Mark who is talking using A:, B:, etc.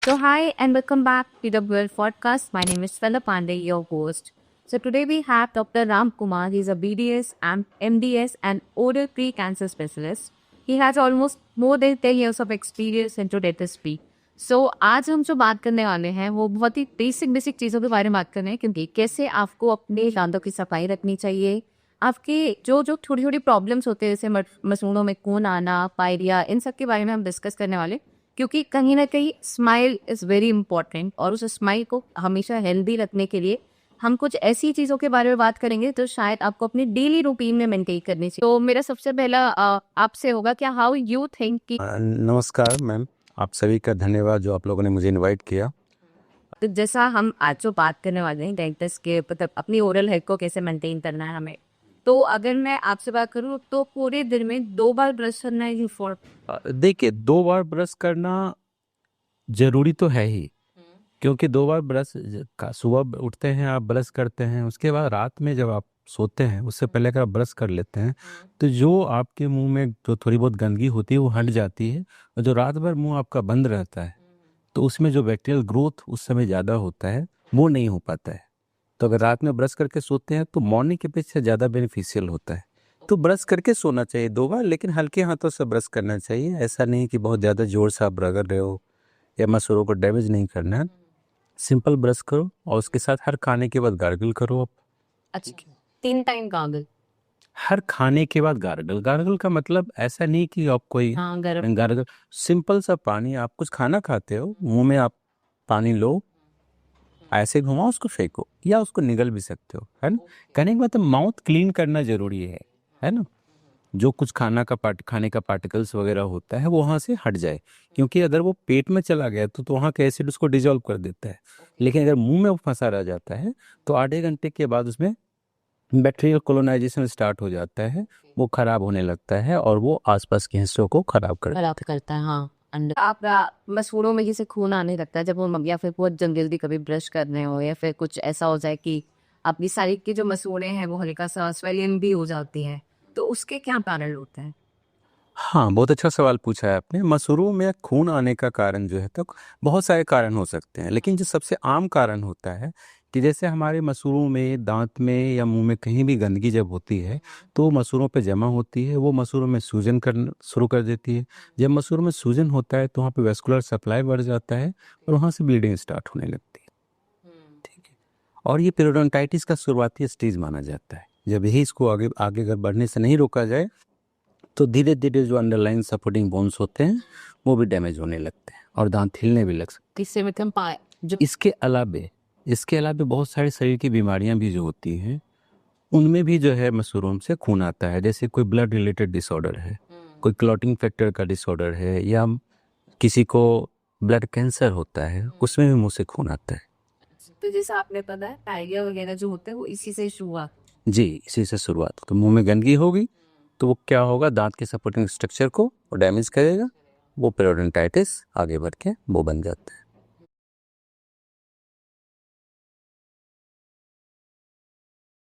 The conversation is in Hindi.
A: So, hi and welcome back to the World Podcast. My name is Svela Pandey, your host. So, today we have Dr. Ram Kumar. He's a BDS and MDS and oral pre-cancer specialist. He has almost more than 10 years of experience into dentistry. So, आज हम जो बात करने वाले हैं वो बहुत ही बेसिक चीज़ों के बारे में बात कर रहे हैं क्योंकि कैसे आपको अपने दांतों की सफाई रखनी चाहिए, आपके जो जो छोटी छोटी प्रॉब्लम्स होते हैं जैसे मसूड़ों में खून आना, पायरिया, इन सब के बारे में हम डिस्कस करने वाले, क्योंकि कहीं ना कहीं स्माइल इज़ वेरी इंपॉर्टेंट और उस स्माइल को हमेशा हेल्दी रखने के लिए हम कुछ ऐसी चीज़ों के बारे में बात करेंगे तो शायद आपको अपनी डेली रूटीन में मेंटेन करनी चाहिए। तो मेरा सबसे पहला आपसे होगा क्या हाउ यू थिंक कि
B: नमस्कार मैम, आप सभी का धन्यवाद जो आप लोगों ने मुझे इनवाइट किया।
A: तो जैसा हम आज जो बात करने वाले हैं डेंटिस्ट के मतलब अपनी ओरल हेल्थ को कैसे मेंटेन करना है हमें, तो अगर मैं आपसे बात करूँ तो पूरे दिन में 2 बार ब्रश करना है फॉर
B: देखिए, 2 बार ब्रश करना जरूरी तो है ही, क्योंकि 2 बार ब्रश सुबह उठते हैं आप ब्रश करते हैं, उसके बाद रात में जब आप सोते हैं उससे पहले अगर आप ब्रश कर लेते हैं तो जो आपके मुंह में जो थोड़ी बहुत गंदगी होती है वो हट जाती है, और जो रात भर मुंह आपका बंद रहता है तो उसमें जो बैक्टीरियल ग्रोथ उस समय ज़्यादा होता है वो नहीं हो पाता है। तो अगर रात में ब्रश करके सोते हैं तो मॉर्निंग के अपेक्षा ज़्यादा बेनिफिशियल होता है। तो ब्रश करके सोना चाहिए 2 बार, लेकिन हल्के हाथों से ब्रश करना चाहिए। ऐसा नहीं कि बहुत ज़्यादा जोर से आप रगड़ रहे हो या मसूड़ों को डैमेज नहीं करना है। सिंपल ब्रश करो और उसके साथ हर खाने के बाद गार्गल करो आप।
A: अच्छा 3 टाइम गार्गल।
B: हर खाने के बाद गार्गल। गार्गल का मतलब ऐसा नहीं कि आप कोई
A: हाँ गर्म।
B: गार्गल, सिंपल सा पानी, आप कुछ खाना खाते हो मुंह में आप पानी लो, ऐसे घुमाओ, उसको फेंको या उसको निगल भी सकते हो, है ना। कहने का मतलब माउथ क्लीन करना जरूरी है ना। जो कुछ खाने का पार्टिकल्स वगैरह होता है वो वहाँ से हट जाए, क्योंकि अगर वो पेट में चला गया तो वहाँ का एसिड उसको डिजोल्व कर देता है। लेकिन अगर मुंह में वो फंसा रह जाता है तो आधे घंटे के बाद उसमें बैक्टीरियल कोलोनाइजेशन स्टार्ट हो जाता है, वो खराब होने लगता है और वो आसपास के हिस्सों को खराब
A: करता है। हाँ आप मसूड़ों में जैसे खून आने लगता है जब वो या फिर बहुत जल्दी कभी ब्रश कर रहे हो या फिर कुछ ऐसा हो जाए कि अपनी सारी की जो मसूड़े हैं वो हल्का सा स्वेलिंग भी हो जाती है, तो उसके क्या कारण होते हैं?
B: हाँ, बहुत अच्छा सवाल पूछा है आपने। मसूड़ों में खून आने का कारण जो है तो बहुत सारे कारण हो सकते हैं, लेकिन जो सबसे आम कारण होता है कि जैसे हमारे मसूड़ों में, दांत में या मुंह में कहीं भी गंदगी जब होती है तो मसूड़ों पे जमा होती है, वो मसूड़ों में सूजन करना शुरू कर देती है। जब मसूड़ों में सूजन होता है तो वहाँ पे वेस्कुलर सप्लाई बढ़ जाता है और वहाँ से ब्लीडिंग स्टार्ट होने लगती है। ठीक है। और ये पेरियोडोंटाइटिस का शुरुआती स्टेज माना जाता है। जब यही इसको आगे आगे अगर बढ़ने से नहीं रोका जाए तो धीरे धीरे जो अंडरलाइन सपोर्टिंग बोन्स होते हैं वो भी डैमेज होने लगते हैं और दांत हिलने भी लग सकते
A: इससे मतलब
B: हैं। इसके अलावे बहुत सारी शरीर की बीमारियां भी जो होती हैं उनमें भी जो है मसूड़ों से खून आता है। जैसे कोई ब्लड रिलेटेड डिसऑर्डर है, कोई क्लॉटिंग फैक्टर का डिसऑर्डर है, या किसी को ब्लड कैंसर होता है, उसमें भी मुंह से खून आता है।
A: तो जैसे आपने पता है डायरिया वगैरह जो होते हैं वो इसी से शुरू हुआ।
B: जी, इसी से शुरुआत। तो मुंह में गंदगी होगी तो वो क्या होगा, दांत के सपोर्टिंग स्ट्रक्चर को वो डैमेज करेगा, वो पेरियोडोंटाइटिस आगे बढ़ के वो बन जाता है।